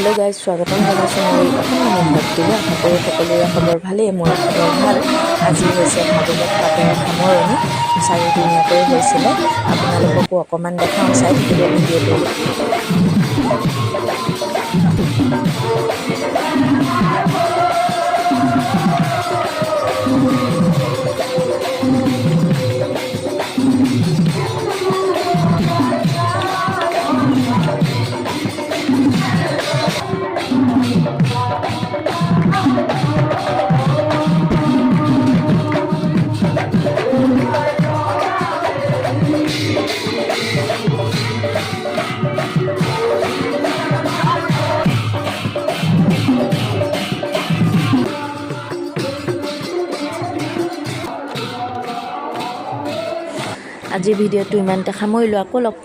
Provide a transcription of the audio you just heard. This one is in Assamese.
হেল্ল' গাইজ, স্বাগতম জনাইছোঁ মোৰ এই অকণমানি ভ্লগটোলৈ। আশা কৰোঁ সকলোৰে খবৰ ভালেই, মোৰ খবৰ ভাল। আজি হৈছে ভাগৱত পাঠৰ সামৰণি, 4দিনীয়াকৈ হৈছিলে। আপোনালোককো অকণমান দেখাওঁ, চাই থাকিব ভিডিঅ'টো। আজিৰ ভিডিঅ'টো ইমানতে সামৰিলোঁ, আকৌ লগ পাম।